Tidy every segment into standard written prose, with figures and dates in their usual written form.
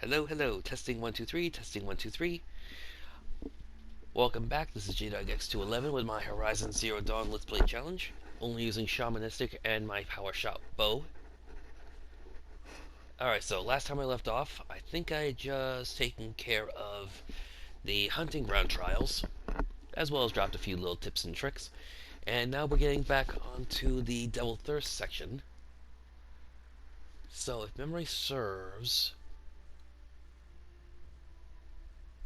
Hello, hello. Testing 123, testing 123. Welcome back. This is JDogX211 with my Horizon Zero Dawn Let's Play Challenge. Only using Shamanistic and my Power Shot bow. Alright, so last time I left off, I think I had just taken care of the hunting ground trials, as well as dropped a few little tips and tricks. And now we're getting back onto the Devil Thirst section. So, if memory serves,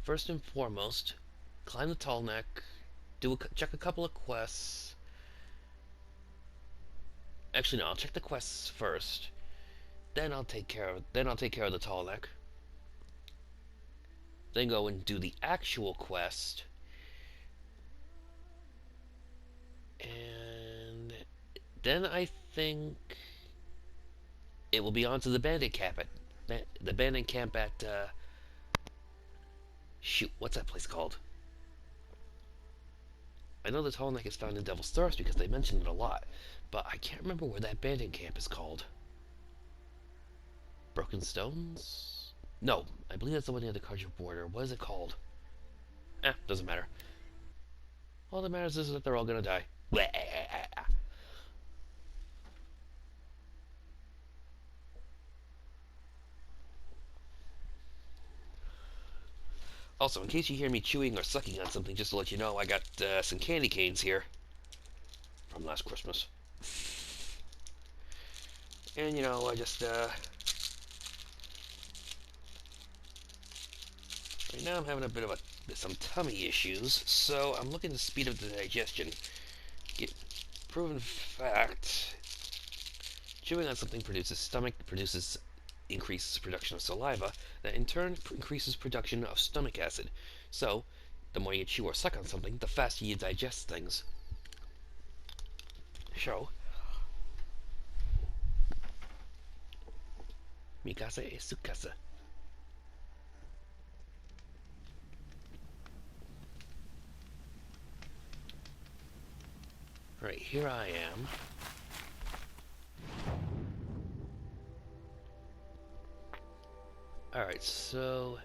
first and foremost, climb the tall neck, check a couple of quests. Actually, no, I'll check the quests first. Then I'll take care of the tall neck. Then go and do the actual quest. And then I think it will be on to the bandit camp at shoot, what's that place called? I know the tall neck is found in Devil's Thirst because they mentioned it a lot, but I can't remember where that bandit camp is called. Broken Stones? No, I believe that's the one near the Carja border. What is it called? Doesn't matter. All that matters is that they're all gonna die. Also, in case you hear me chewing or sucking on something, just to let you know, I got some candy canes here from last Christmas. And, you know, I just, right now I'm having a bit of some tummy issues, so I'm looking to speed up the digestion. Proven fact, chewing on something increases production of saliva, that in turn increases production of stomach acid. So, the more you chew or suck on something, the faster you digest things. So, Mikasa e Sukasa. Right, here I am. Alright, so...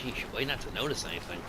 Sheesh, way not to notice anything.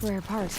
Rare part.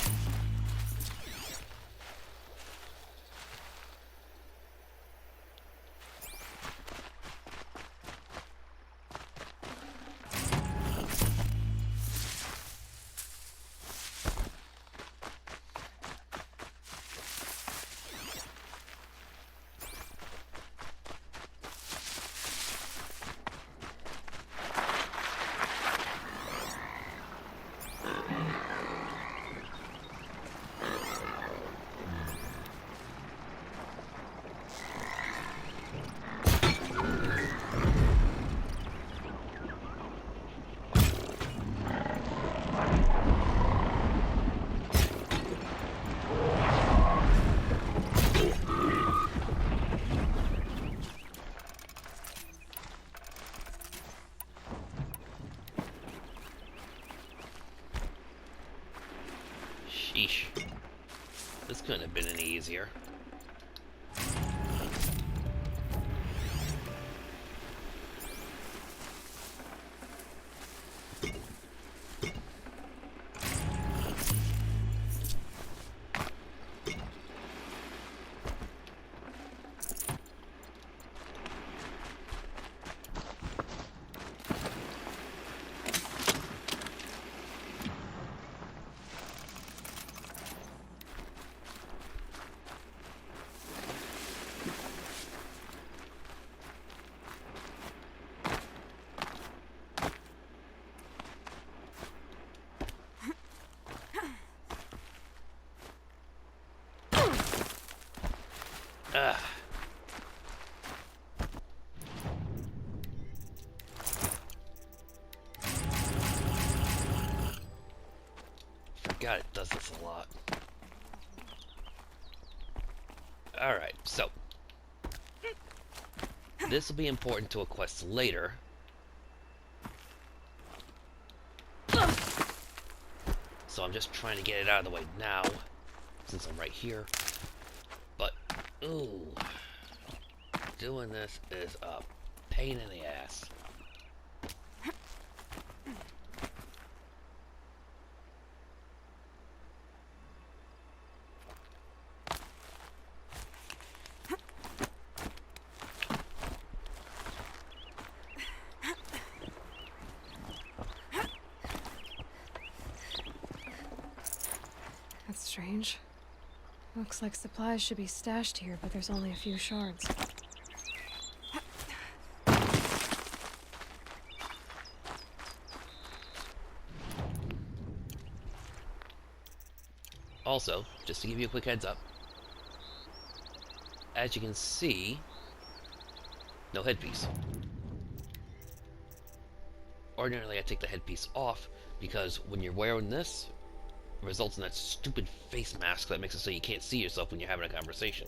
Sheesh. This couldn't have been any easier. Ugh. Forgot it does this a lot. Alright, so this will be important to a quest later. So I'm just trying to get it out of the way now, since I'm right here. But, ooh, doing this is a pain in the ass. That's strange. Looks like supplies should be stashed here, but there's only a few shards. Also, just to give you a quick heads up, as you can see, no headpiece. Ordinarily I take the headpiece off because when you're wearing this, it results in that stupid face mask that makes it so you can't see yourself when you're having a conversation.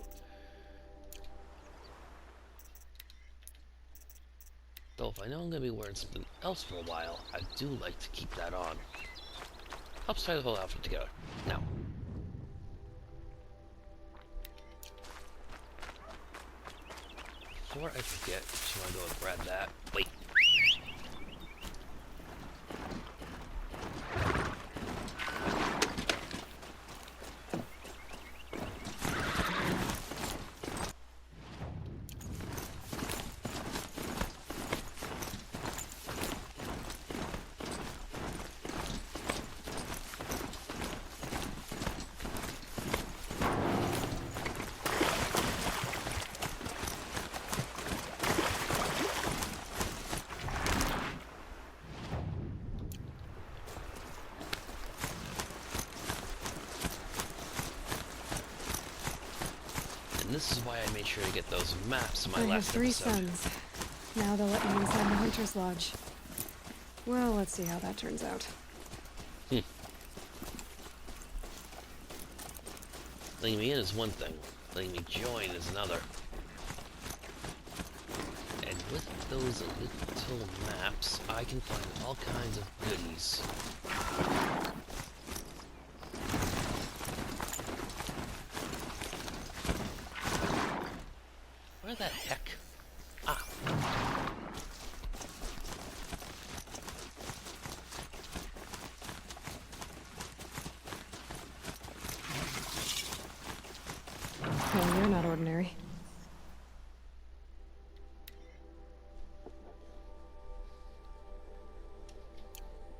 Though if I know I'm going to be wearing something else for a while, I do like to keep that on. Helps tie the whole outfit together. Now, before I forget, just want to go and grab that. Wait. And this is why I made sure to get those maps in my I have last 3 episode. sons. Now they'll let me inside the Hunter's Lodge. Well, let's see how that turns out. Letting me in is one thing, letting me join is another. And with those little maps, I can find all kinds of goodies. Where the heck? Ah. Well, you're not ordinary.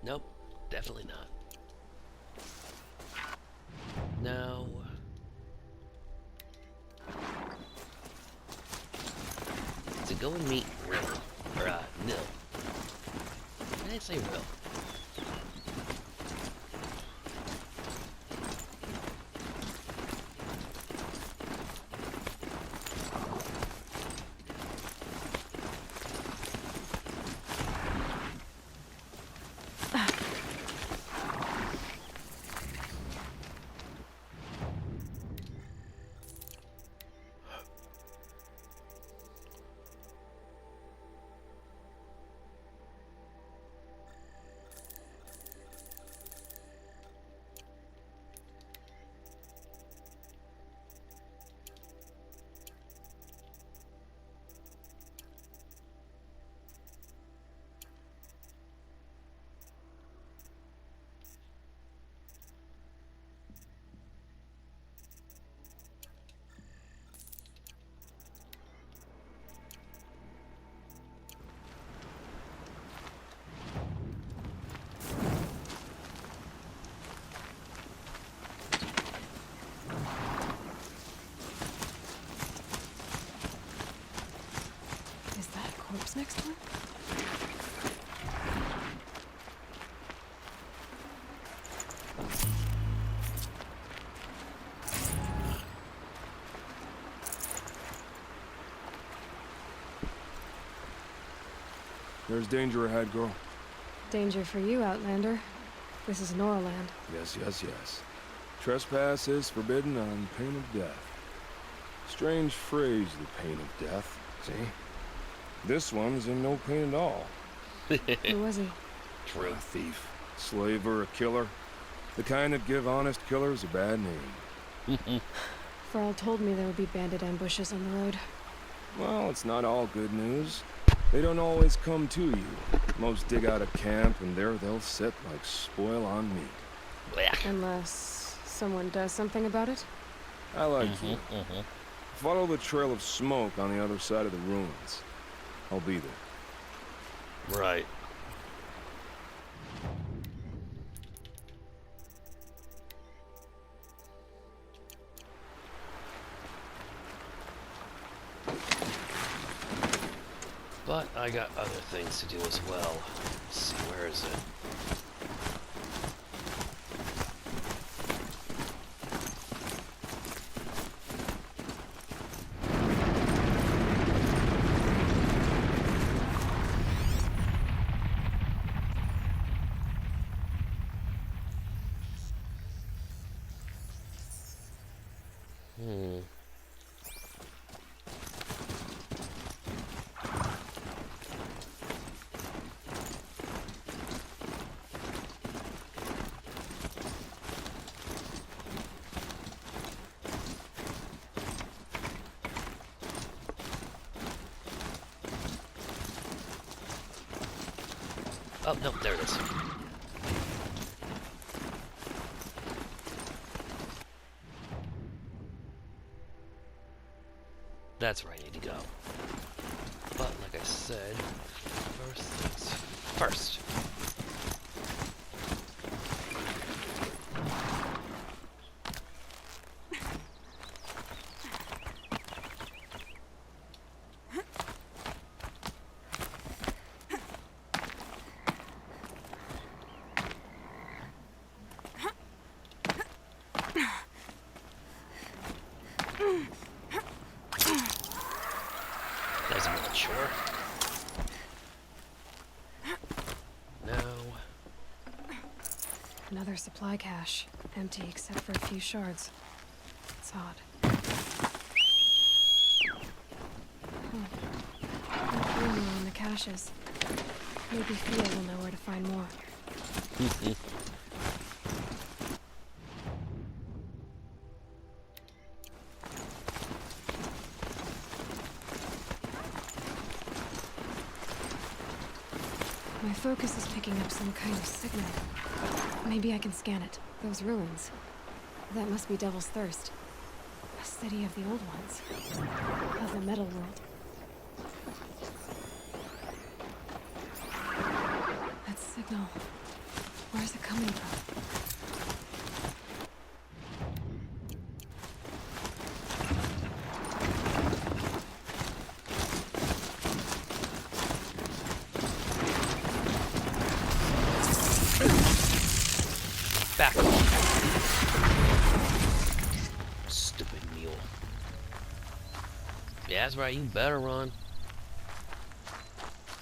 Nope, definitely not. Now, to go and meet Rill, or Nil. Why did I say Rill? next one? There's danger ahead, girl. Danger for you, Outlander. This is Norland. Yes, yes, yes. Trespass is forbidden on pain of death. Strange phrase, the pain of death. See? This one's in no pain at all. Who was he? True. A thief, slaver, a killer. The kind that give honest killers a bad name. Farrell told me there would be bandit ambushes on the road. Well, it's not all good news. They don't always come to you. Most dig out a camp, and there they'll sit like spoil on meat. Blech. Unless someone does something about it? I like you. Follow the trail of smoke on the other side of the ruins. I'll be there. Right. But I got other things to do as well. Let's see, where is it? Oh, no, there it is. That's where I need to go. But, like I said, first things first. There's another chore. Now, Another supply cache. Empty except for a few shards. It's odd. No rumor on the caches. Maybe Thea will know where to find more. My focus is picking up some kind of signal. Maybe I can scan it. Those ruins. That must be Devil's Thirst. A city of the old ones. Of the metal world. That signal. Where's it coming from? back off. Stupid mule. Yeah, that's right, you better run.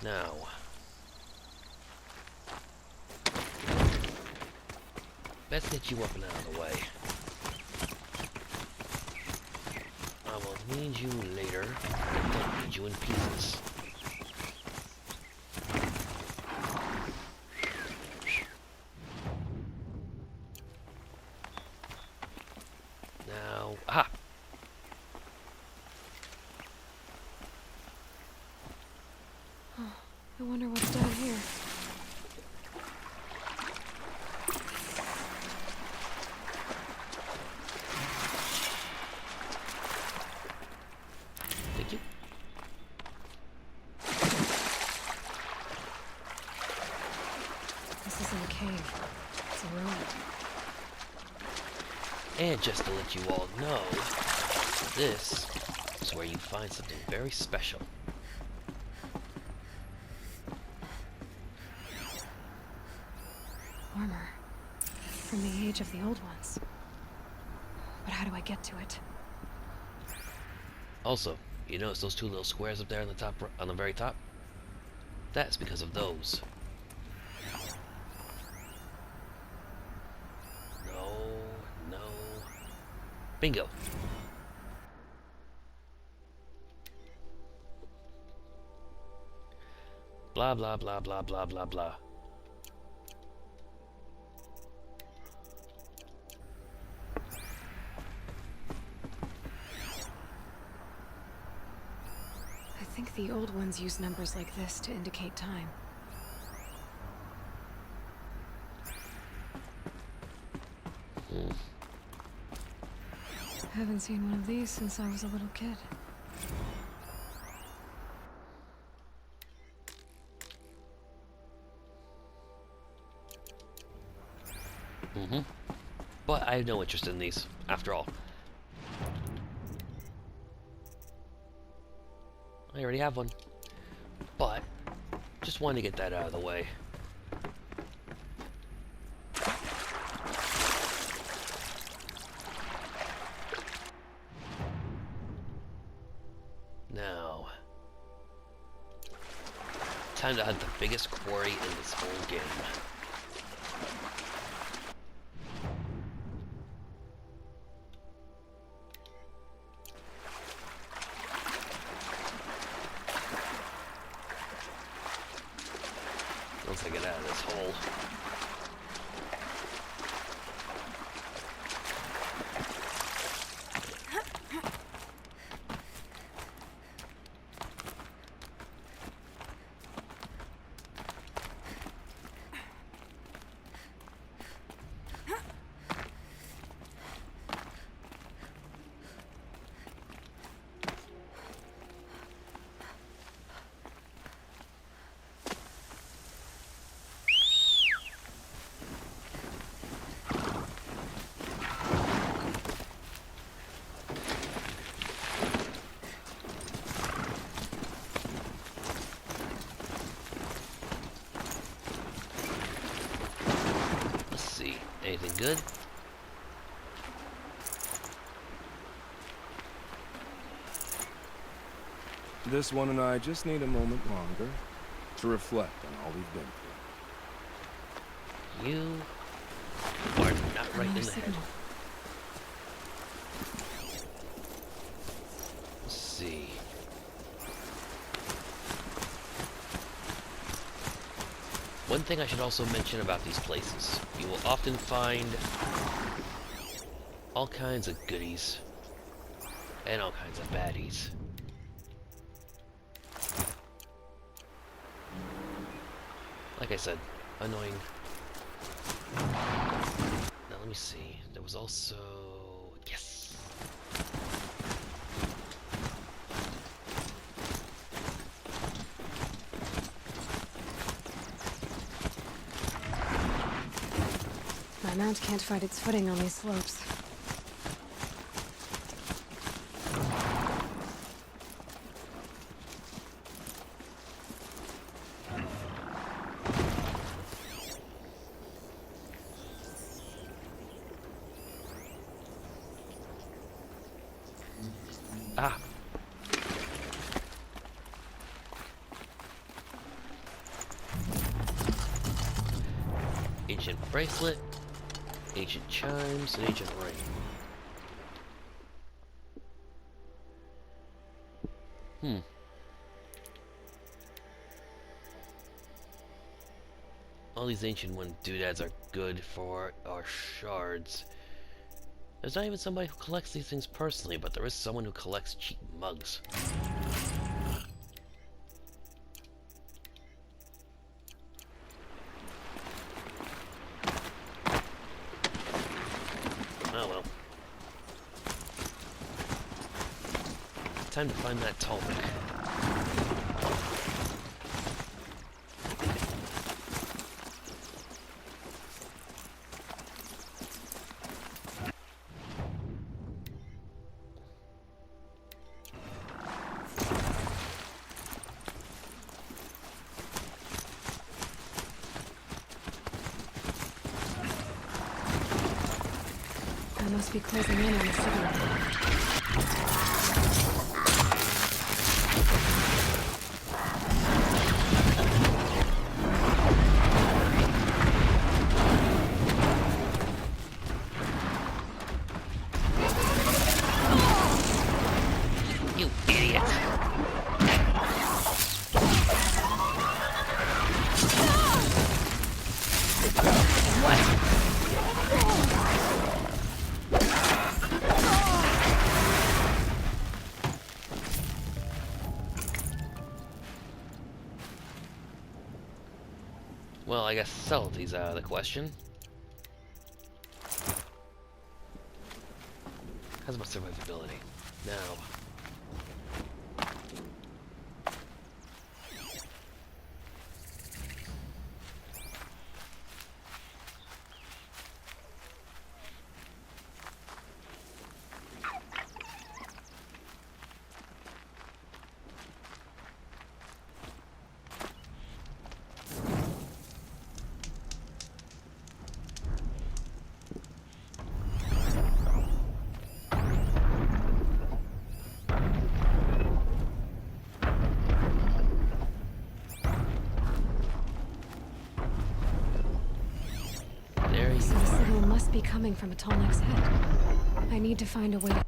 Now. Let's get you up and out of the way. I will need you later. I'll need you in pieces. Now, aha! Oh, I wonder what's down here. Thank you. This isn't a cave. It's a ruin. And just to let you all know, this is where you find something very special. cage of the old ones. But how do I get to it? Also, you notice those two little squares up there on the top, on the very top? That's because of those. No, no. Bingo. Blah, blah, blah, blah, blah, blah, blah. I think the old ones use numbers like this to indicate time. Haven't seen one of these since I was a little kid. But I have no interest in these, after all. I already have one. But, just wanted to get that out of the way. Now, time to hunt the biggest quarry in this whole game. Once I get out of this hole. Anything good? This one and I just need a moment longer to reflect on all we've been through. You are not right in the head. Let's see. One thing I should also mention about these places, you will often find all kinds of goodies and all kinds of baddies. Like I said, annoying. Now let me see, there was also... yes! My mount can't find its footing on these slopes. Ah! Ancient bracelet, ancient chimes, and ancient ring. All these ancient one doodads are good for our shards. There's not even somebody who collects these things personally, but there is someone who collects cheap mugs. Oh well. Time to find that Talmud. I must be closing in on the signal. You idiot! What? Well, I guess subtlety's out of the question. How's my survivability? Now. There you So the are. signal must be coming from a Tallneck's head. I need to find a way to...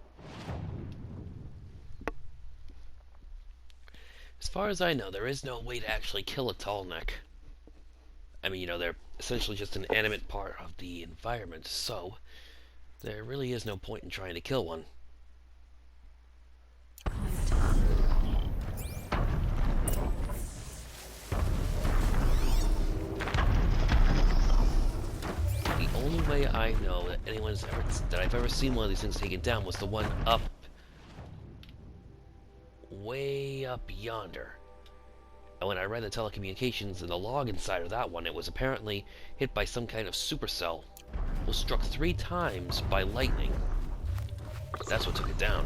As far as I know, there is no way to actually kill a tall neck. I mean, you know, they're essentially just an animate part of the environment, so there really is no point in trying to kill one. The only way I know that I've ever seen one of these things taken down was the one up, way up yonder. And when I read the telecommunications and the log inside of that one, it was apparently hit by some kind of supercell. Was struck 3 times by lightning. That's what took it down.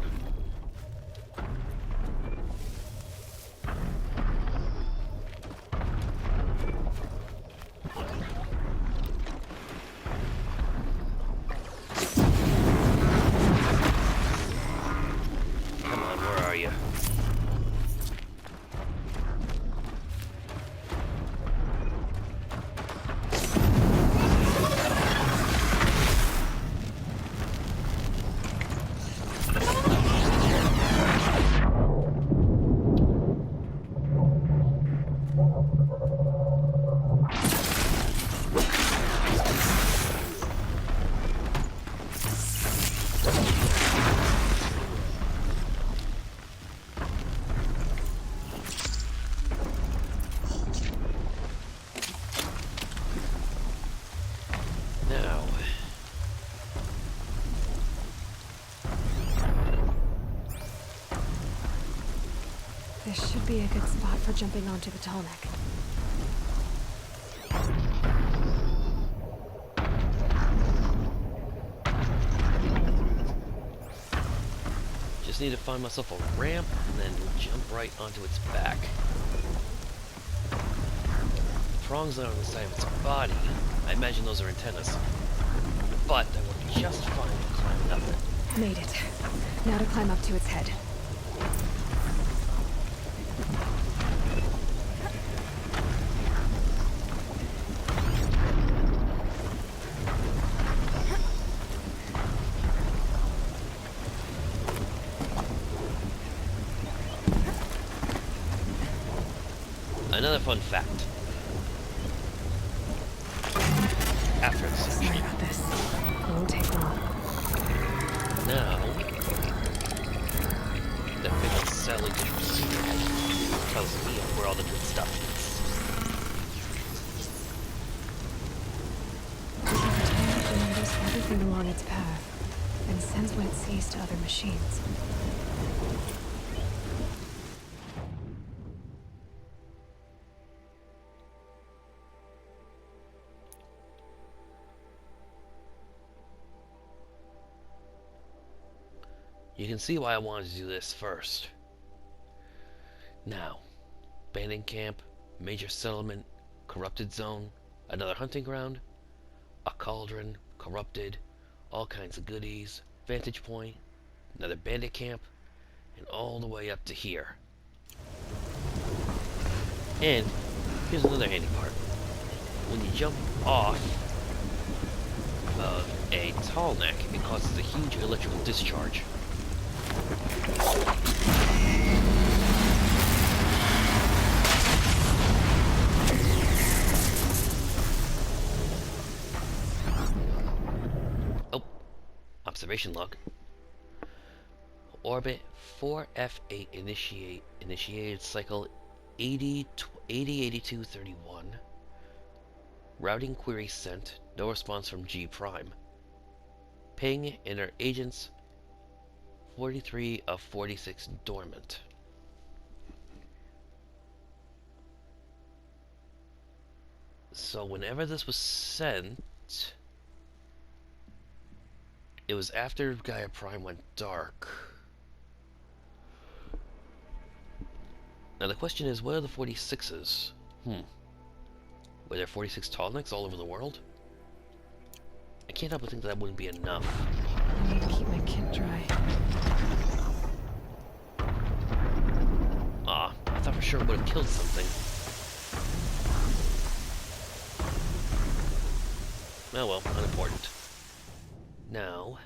Come on, where are you? Now, This should be a good spot for jumping onto the Tallneck. just need to find myself a ramp and then jump right onto its back. The prongs that are on the side of its body, I imagine those are antennas. But I would be just fine climbing up it. Made it. Now to climb up to its head. Another fun fact. After the Sorry section. about this. It won't take long. Now, that big old Sally tells me where all the good stuff It remembers everything along its path and sends what it sees to other machines. You can see why I wanted to do this first. Now, abandoned camp, major settlement, corrupted zone, another hunting ground, a cauldron, corrupted, All kinds of goodies, vantage point, another bandit camp, and all the way up to here. And here's another handy part. When you jump off of a tall neck, it causes a huge electrical discharge. Oh, observation log. Orbit 4F8 initiated cycle 808231. Routing query sent. No response from G prime. Ping inner agents 43 of 46 dormant. So whenever this was sent, it was after Gaia Prime went dark. Now the question is, what are the 46s? Were there 46 Tallnecks all over the world? I can't help but think that wouldn't be enough. I need to keep my kit dry. I thought for sure it would have killed something. Oh well, unimportant. Now,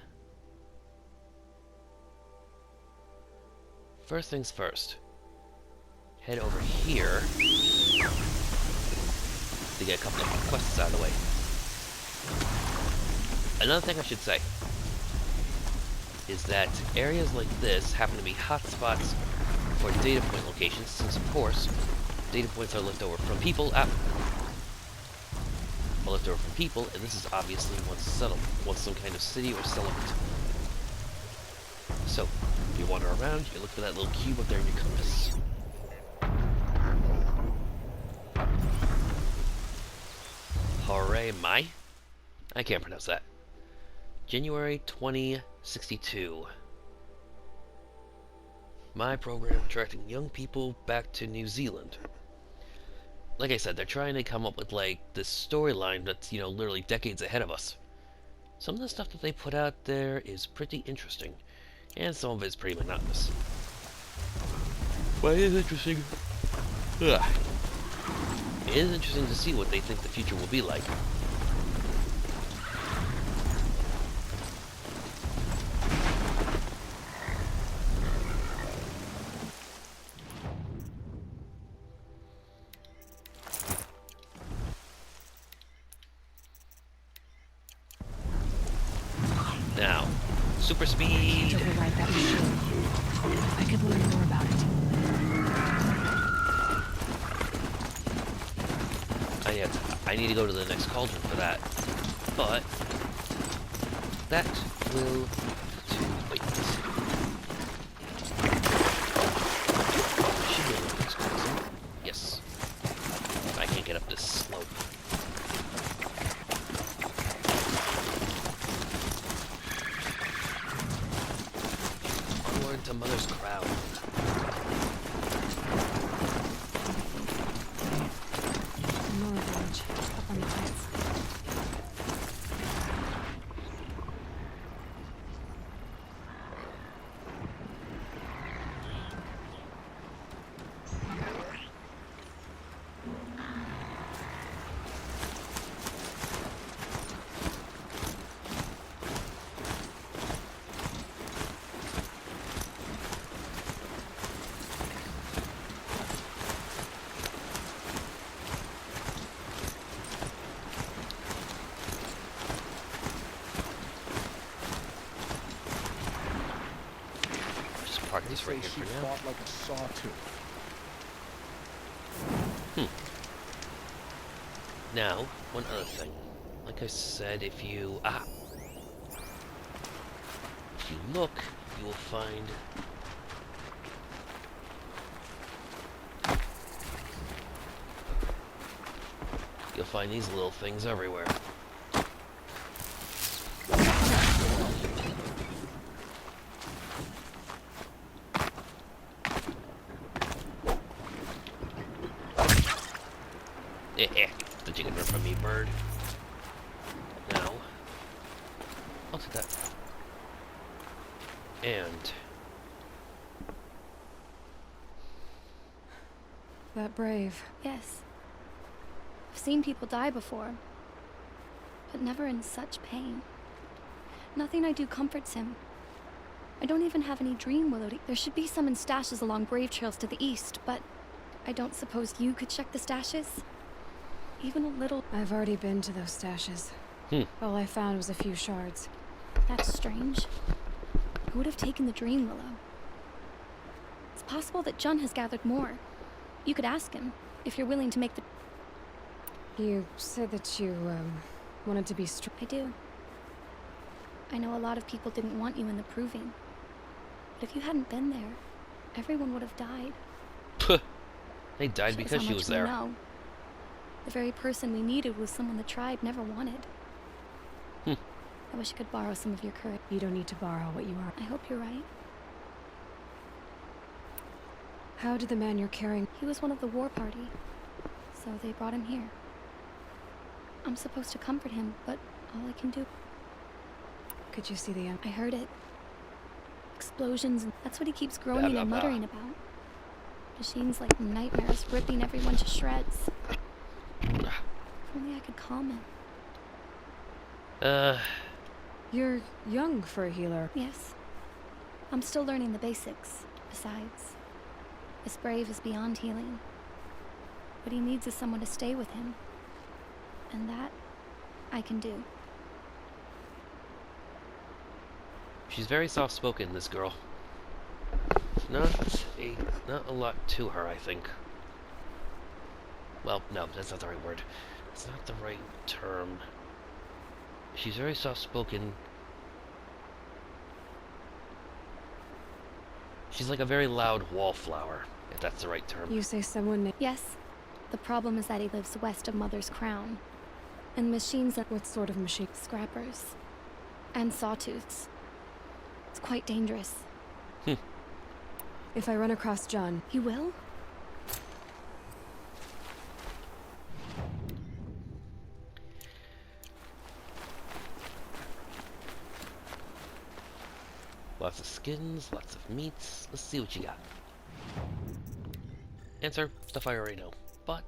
first things first. Head over here to get a couple of quests out of the way. Another thing I should say is that areas like this happen to be hotspots for data point locations, since of course data points are left over from people. Left over from people, and this is obviously once some kind of city or settlement. So, if you wander around, you look for that little cube up there in your compass. Hooray, Mai? I can't pronounce that. January 2062. My program attracting young people back to New Zealand. Like I said, they're trying to come up with, like, this storyline that's, literally decades ahead of us. Some of the stuff that they put out there is pretty interesting, and some of it is pretty monotonous. But it is interesting. Ugh. It is interesting to see what they think the future will be like. Now, super speed. To override that machine. I could learn more about it. I need to go to the next cauldron for that. But that will have to wait. Should be able to fix cauldron. Yes. I can't get up this slope. Onward to Mother's Crown. Another village, up on the heights. Park this right here She for now. fought like a sawtooth. Now, one other thing. Like I said, if you look, you will find these little things everywhere. Did you get run from me, bird? Now, I'll take And That brave. Yes. I've seen people die before, but never in such pain. Nothing I do comforts him. I don't even have any dream willow. There should be some in stashes along brave trails to the east, but I don't suppose you could check the stashes? Even a little. I've already been to those stashes. All I found was a few shards. That's strange. Who would have taken the dream willow? It's possible that Jun has gathered more. You could ask him, if you're willing to make the... You said that you, wanted to be I do. I know a lot of people didn't want you in the proving. But if you hadn't been there, everyone would have died. they died Shows because how she much was we there. know. The very person we needed was someone the tribe never wanted. I wish I could borrow some of your courage. You don't need to borrow what you are. I hope you're right. How did the man you're carrying... He was one of the war party, so they brought him here. I'm supposed to comfort him, but all I can do... Could you see the end? I heard it. Explosions, and that's what he keeps groaning Blah, blah, and blah. muttering about. Machines like nightmares, ripping everyone to shreds. If only I could calm him. You're young for a healer. Yes. I'm still learning the basics. Besides, this brave is beyond healing. What he needs is someone to stay with him. And that, I can do. She's very soft-spoken, this girl. Not a lot to her, I think. Well, no, that's not the right word. It's not the right term. She's very soft-spoken. She's like a very loud wallflower, if that's the right term. You say someone named... Yes. The problem is that he lives west of Mother's Crown. And machines that... What sort of machine? Scrappers. And sawtooths. It's quite dangerous. If I run across John... You will? Lots of skins, lots of meats. Let's see what you got. Answer, stuff I already know. But...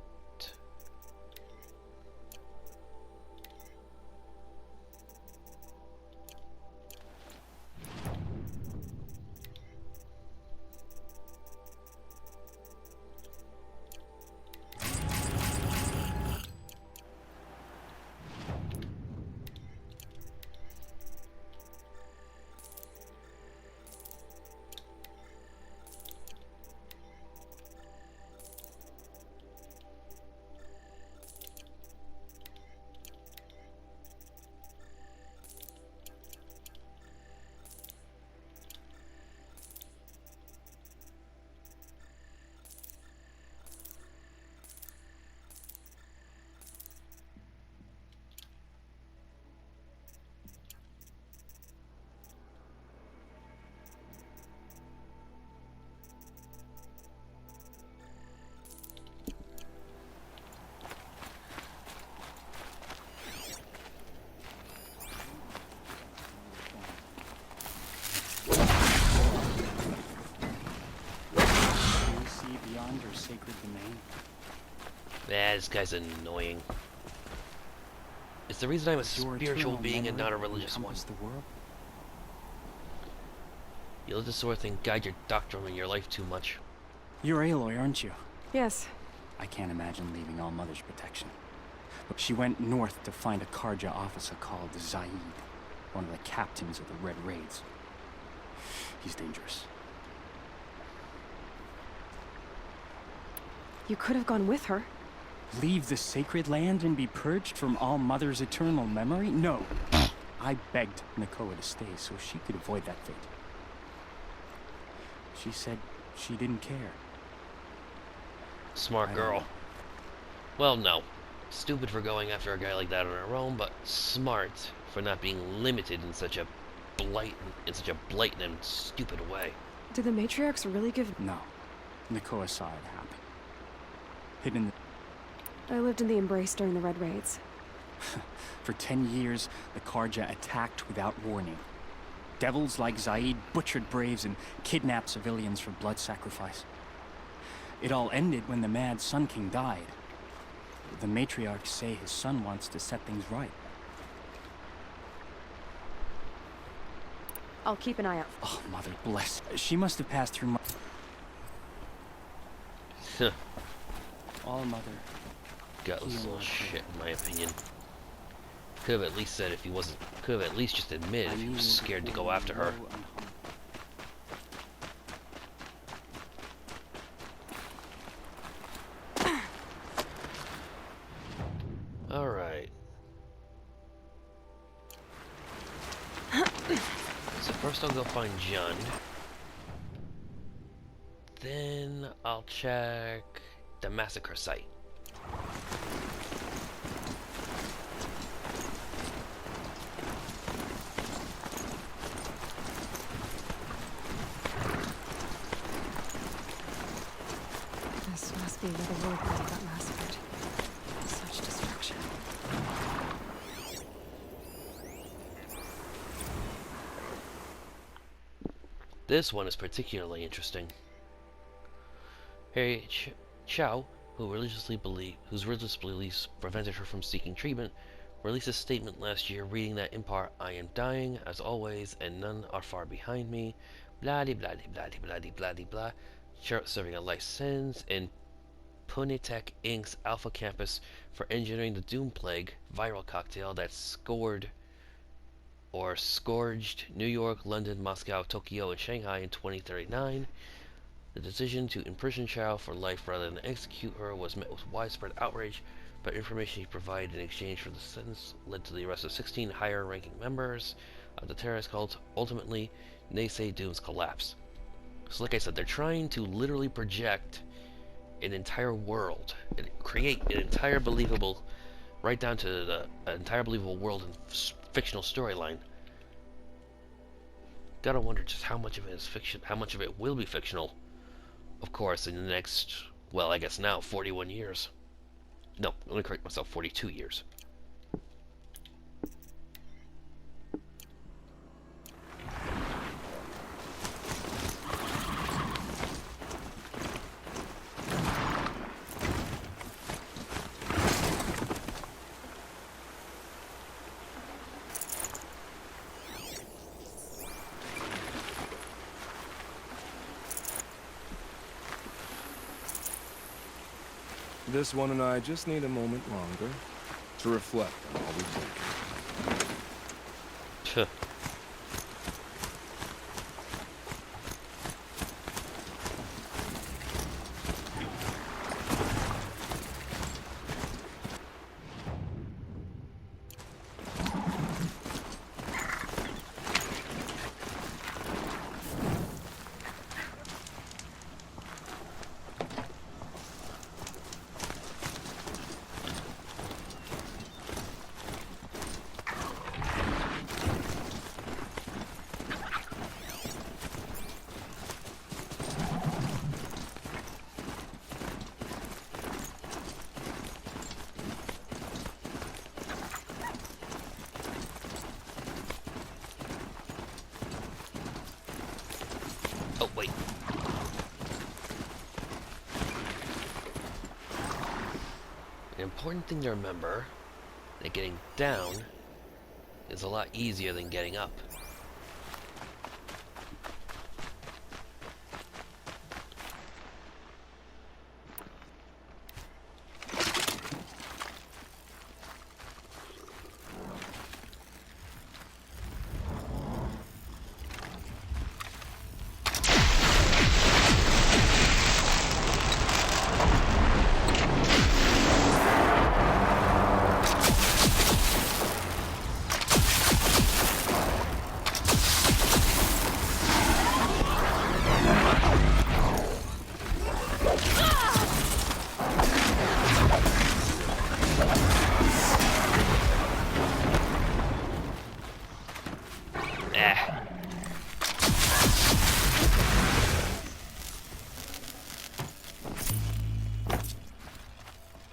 Sacred domain. this guy's annoying. It's the reason I'm a spiritual being and not a religious one. The world? You let this sort of thing guide your doctrine in your life too much. You're Aloy, aren't you? Yes. I can't imagine leaving All Mother's protection. But she went north to find a Karja officer called Zaid, one of the captains of the Red Raids. He's dangerous. You could have gone with her. Leave the sacred land and be purged from All Mother's eternal memory? No. I begged Nakoa to stay so she could avoid that fate. She said she didn't care. Smart I don't girl. know. Well, no. Stupid for going after a guy like that on her own, but smart for not being limited in such a blatant and stupid way. Did the matriarchs really give... No. Nakoa saw it happen. Hidden I lived in the Embrace during the Red Raids. for 10 years, the Karja attacked without warning. Devils like Zaid butchered braves and kidnapped civilians for blood sacrifice. It all ended when the mad Sun King died. The matriarchs say his son wants to set things right. I'll keep an eye out. Oh, Mother bless. She must have passed through all Mother. Gutless little shit, in my opinion. Could have at least said if he wasn't. Could have at least just admitted if he was scared to go after her. Alright. So first I'll go find Jund. Then I'll check the massacre site. This must be where the War Party got massacred. Such destruction. This one is particularly interesting. Harry Chow, whose religious beliefs prevented her from seeking treatment, released a statement last year reading that in part, "I am dying, as always, and none are far behind me, blah de blah de blah de blah de blah de blah," serving a life sentence in Punitech Inc.'s Alpha Campus for engineering the Doom Plague viral cocktail that scourged New York, London, Moscow, Tokyo, and Shanghai in 2039. The decision to imprison Chow for life rather than execute her was met with widespread outrage, but information he provided in exchange for the sentence led to the arrest of 16 higher-ranking members of the terrorist cult. Ultimately, they say Doom's collapse. So like I said, they're trying to literally project an entire world and create an entire believable, right down to the entire believable world and fictional storyline. Gotta wonder just how much of it is fiction, how much of it will be fictional. Of course, in the next, well, I guess now, 41 years. No, let me correct myself, 42 years. This one and I just need a moment longer to reflect on all we've taken. Tuh. Oh, wait. An important thing to remember, that getting down is a lot easier than getting up.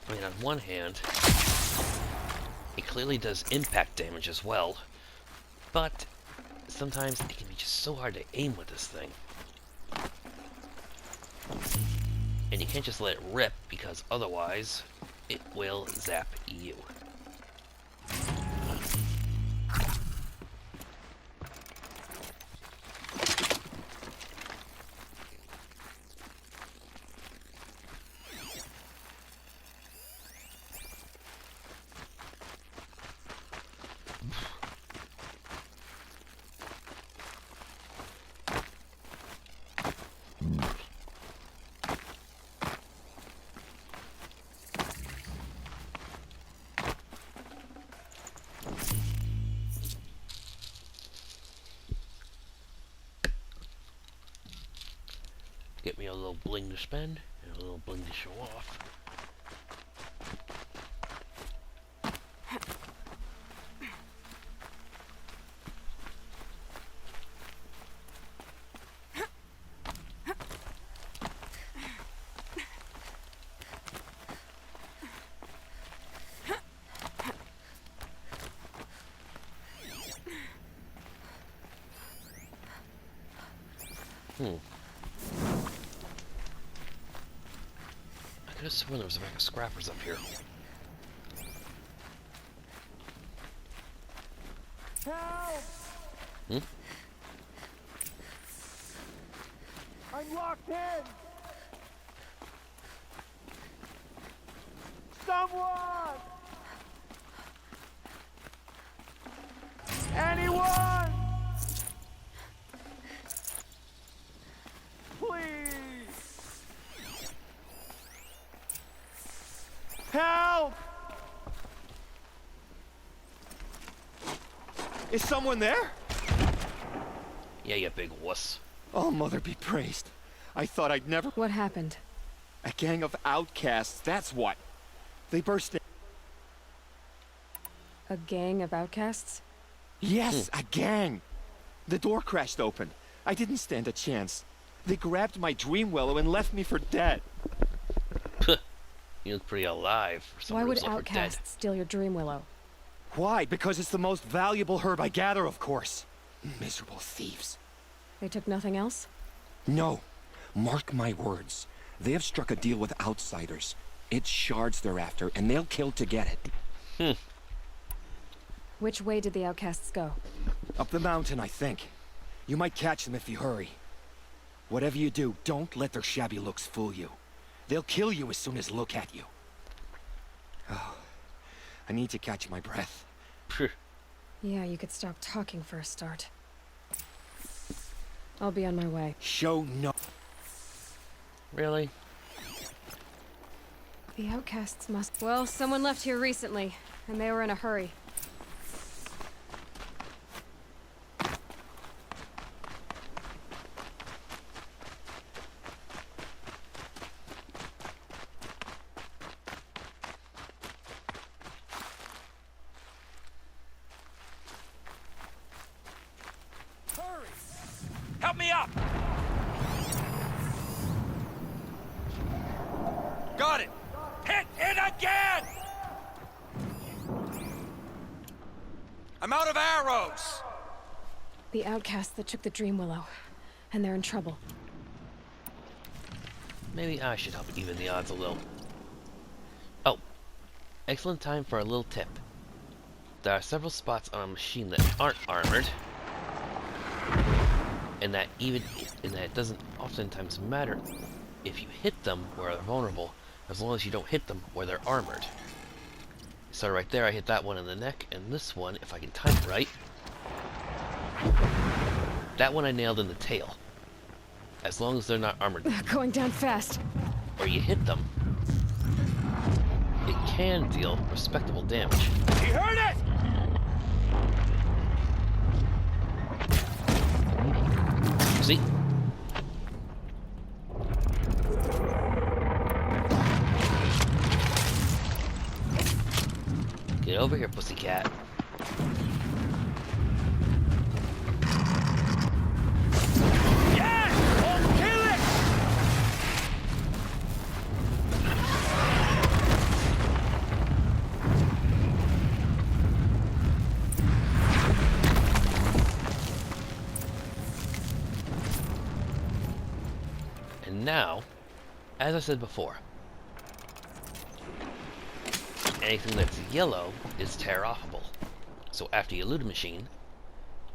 I mean, on one hand, it clearly does impact damage as well, but sometimes it can be just so hard to aim with this thing. And you can't just let it rip, because otherwise it will zap you. Get me a little bling to spend, and a little bling to show off. I could have sworn there was a pack of scrappers up here. Help! Hmm? I'm locked in! Someone! Anyone! Please! Help! Is someone there? Yeah, you big wuss. Oh, Mother be praised. I thought I'd never... What happened? A gang of outcasts, that's what. They burst in... A gang of outcasts? Yes, a gang. The door crashed open. I didn't stand a chance. They grabbed my dream willow and left me for dead. You look pretty alive for Why someone would who's left for dead. outcasts steal your dream willow? Why? Because it's the most valuable herb I gather, of course. Miserable thieves. They took nothing else? No. Mark my words. They have struck a deal with outsiders. It's shards they're after, and they'll kill to get it. Which way did the outcasts go? Up the mountain, I think. You might catch them if you hurry. Whatever you do, don't let their shabby looks fool you. They'll kill you as soon as look at you. Oh, I need to catch my breath. Yeah, you could stop talking for a start. I'll be on my way. Show no... Really? The outcasts must... Well, someone left here recently, and they were in a hurry. Help me up! Got it! Hit it again! I'm out of arrows! The outcasts that took the dream willow, and they're in trouble. Maybe I should help even the odds a little. Oh, excellent time for a little tip. There are several spots on a machine that aren't armored, and that it doesn't oftentimes matter if you hit them where they're vulnerable, as long as you don't hit them where they're armored. So right there, I hit that one in the neck, and this one, if I can time it right, that one I nailed in the tail. As long as they're not armored. Going down fast. Or you hit them, it can deal respectable damage. You heard it! See? Get over here, pussycat. Yes! Oh, kill it! And now, as I said before, anything that's yellow is tear-offable. So after you loot a machine,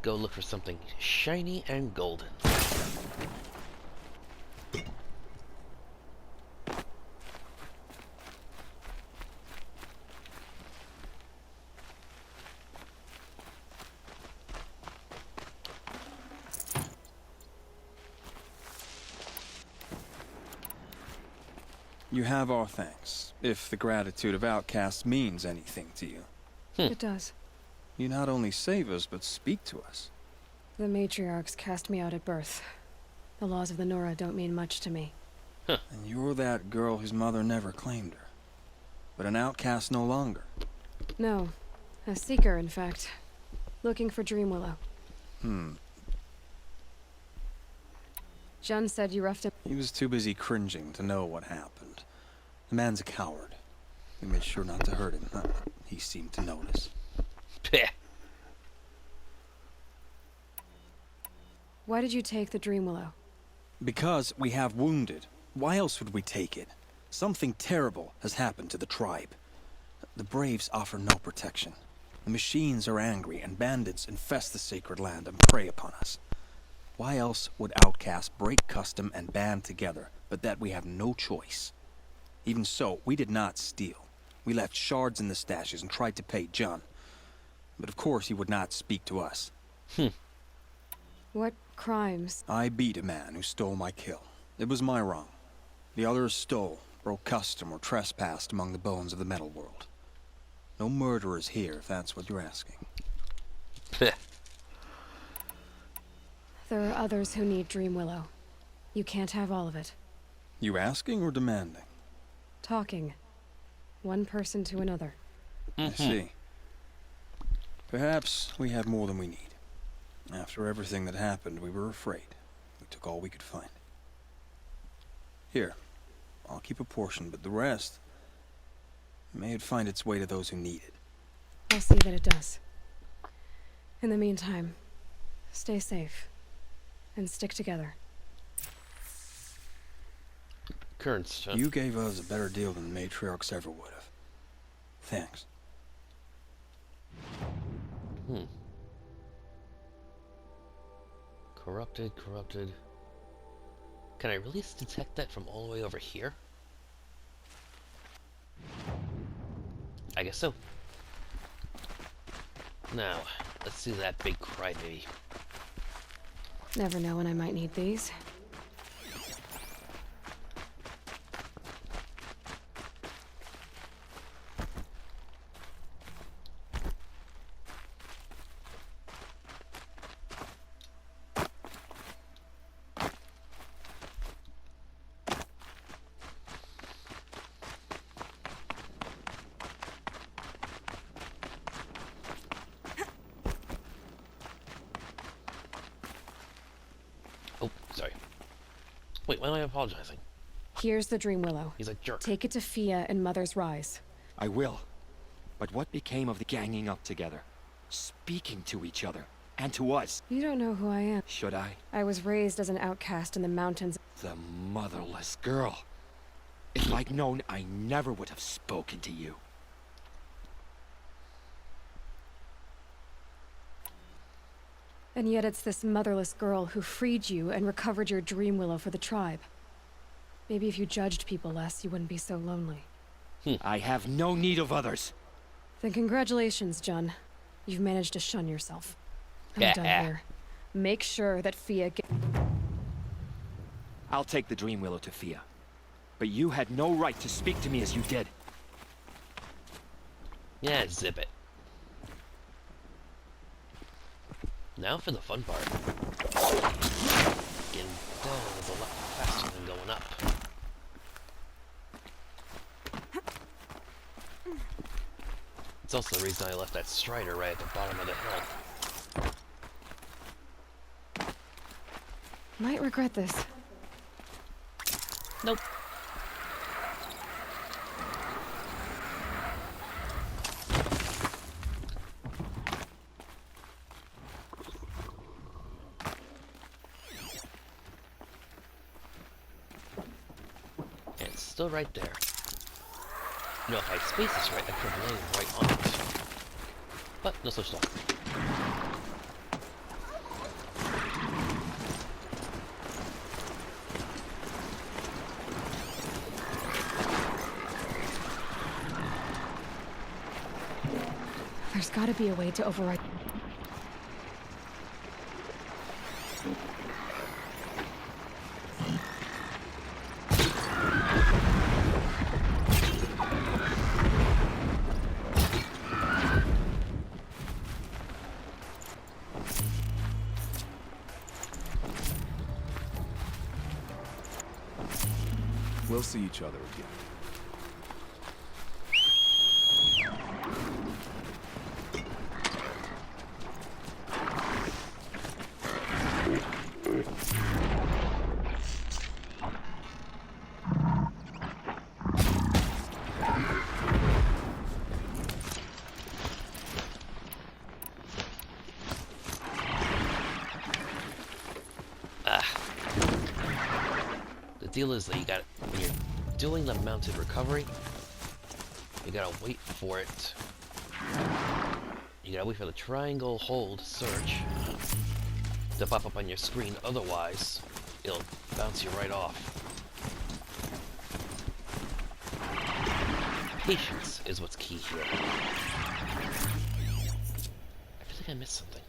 go look for something shiny and golden. You have our thanks, if the gratitude of outcasts means anything to you. It does. You not only save us, but speak to us. The matriarchs cast me out at birth. The laws of the Nora don't mean much to me. And you're that girl whose mother never claimed her. But an outcast no longer. No. A seeker, in fact. Looking for Dreamwillow. Jun said you roughed him. He was too busy cringing to know what happened. The man's a coward. We made sure not to hurt him. He seemed to notice. Peh. Why did you take the Dreamwillow? Because we have wounded. Why else would we take it? Something terrible has happened to the tribe. The Braves offer no protection. The machines are angry, and bandits infest the sacred land and prey upon us. Why else would outcasts break custom and band together, but that we have no choice? Even so, we did not steal. We left shards in the stashes and tried to pay John. But of course he would not speak to us. What crimes? I beat a man who stole my kill. It was my wrong. The others stole, broke custom, or trespassed among the bones of the metal world. No murderers here, if that's what you're asking. Peh. There are others who need Dreamwillow. You can't have all of it. You asking or demanding? Talking. One person to another. I see. Perhaps we have more than we need. After everything that happened, we were afraid. We took all we could find. Here, I'll keep a portion, but the rest... may it find its way to those who need it. I'll see that it does. In the meantime, stay safe. And stick together. Currents, huh? You gave us a better deal than the matriarchs ever would have. Thanks. Corrupted. Can I really detect that from all the way over here? I guess so. Now, let's see that big crybaby. Never know when I might need these. Oh, sorry. Wait, why am I apologizing? Here's the Dreamwillow. He's a jerk. Take it to Fia and Mother's Rise. I will. But what became of the ganging up together? Speaking to each other. And to us. You don't know who I am. Should I? I was raised as an outcast in the mountains. The motherless girl. If I'd known, I never would have spoken to you. And yet it's this motherless girl who freed you and recovered your Dreamwillow for the tribe. Maybe if you judged people less, you wouldn't be so lonely. I have no need of others. Then congratulations, Jun. You've managed to shun yourself. I'm done here. Make sure that Fia I'll take the Dreamwillow to Fia. But you had no right to speak to me as you did. Yeah, zip it. Now for the fun part. Getting down is a lot faster than going up. It's also the reason I left that Strider right at the bottom of the hill. might regret this. Nope. still right there. You know, if I space this right, I could have landed right on it. But no such luck. There's gotta be a way to override. We'll see each other again. The deal is that you got, when you're doing the mounted recovery, you gotta wait for it. You gotta wait for the triangle hold search to pop up on your screen, otherwise it'll bounce you right off. Patience is what's key here. I feel like I missed something.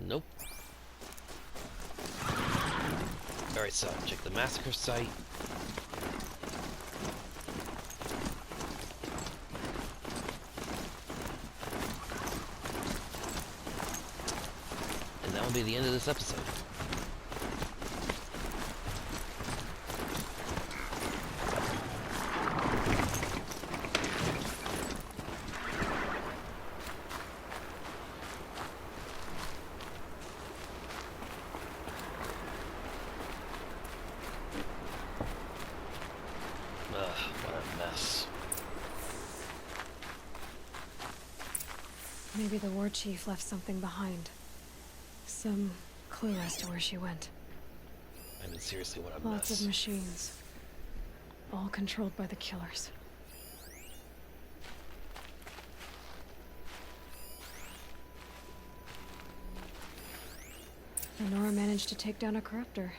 Nope. Alright, so check the massacre site. And that will be the end of this episode. What a mess. Maybe the war chief left something behind. Some clue as to where she went. I mean, seriously, what a Lots mess. of machines. All controlled by the killers. Lenora managed to take down a corruptor.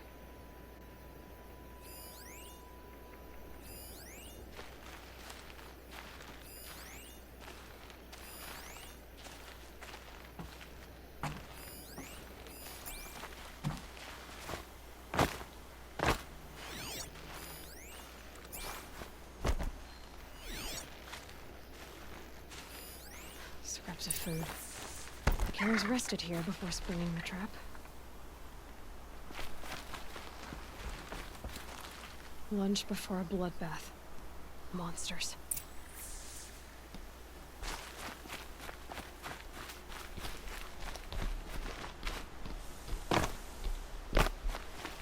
Scraps of food. The killers rested here before springing the trap. Lunch before a bloodbath. Monsters.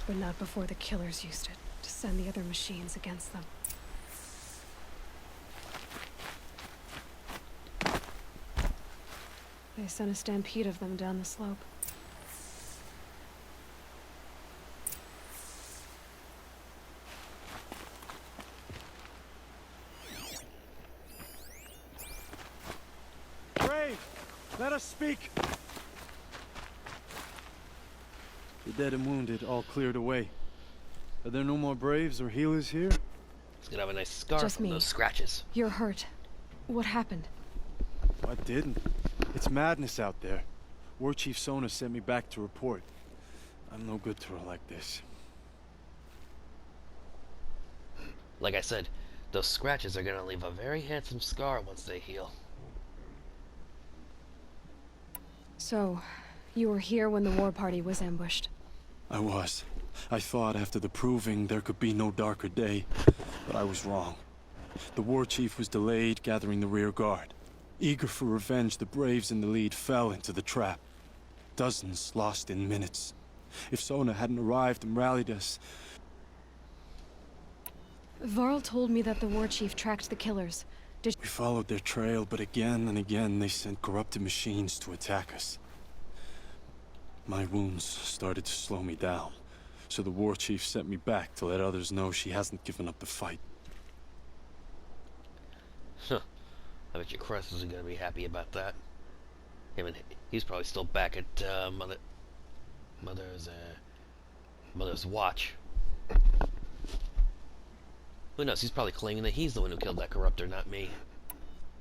But not before the killers used it to send the other machines against them. They sent a stampede of them down the slope. Brave, let us speak. The dead and wounded all cleared away. Are there no more braves or healers here? It's gonna have a nice scar Just from me. those scratches. You're hurt. What happened? I didn't. It's madness out there. War Chief Sona sent me back to report. I'm no good to her like this. Like I said, those scratches are gonna leave a very handsome scar once they heal. So, you were here when the war party was ambushed. I was. I thought after the proving there could be no darker day, but I was wrong. The war chief was delayed gathering the rear guard. Eager for revenge, the braves in the lead fell into the trap. Dozens lost in minutes. If Sona hadn't arrived and rallied us... Varl told me that the war chief tracked the killers. Did We followed their trail, but again and again they sent corrupted machines to attack us. My wounds started to slow me down. So the war chief sent me back to let others know she hasn't given up the fight. Huh. I bet your Crest isn't gonna be happy about that. He's probably still back at Mother's watch. Who knows? He's probably claiming that he's the one who killed that corruptor, not me.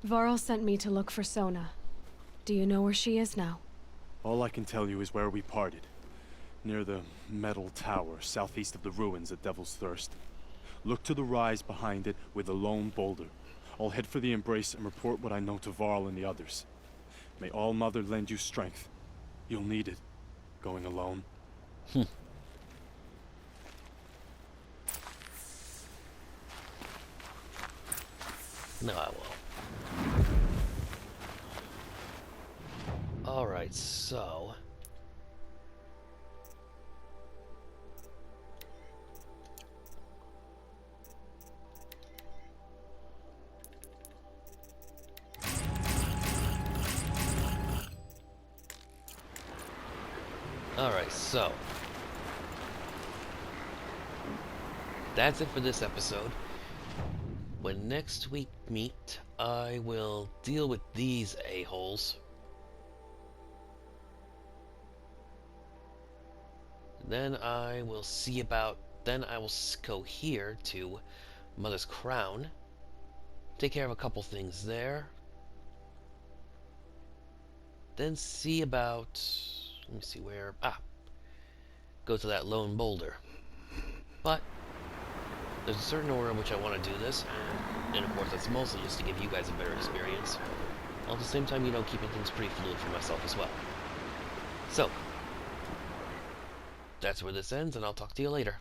Varl sent me to look for Sona. Do you know where she is now? All I can tell you is where we parted. Near the metal tower, southeast of the ruins at Devil's Thirst. Look to the rise behind it with a lone boulder. I'll head for the embrace and report what I know to Varl and the others. May All Mother lend you strength. You'll need it, going alone. No, I won't. Alright, so... Alright, so... that's it for this episode. When next we meet, I will deal with these a-holes. Then I will see about... then I will go here to Mother's Crown. Take care of a couple things there. Then see about... let me see where... go to that lone boulder. But there's a certain order in which I want to do this, and of course that's mostly just to give you guys a better experience, while at the same time, you know, keeping things pretty fluid for myself as well. So, that's where this ends, and I'll talk to you later.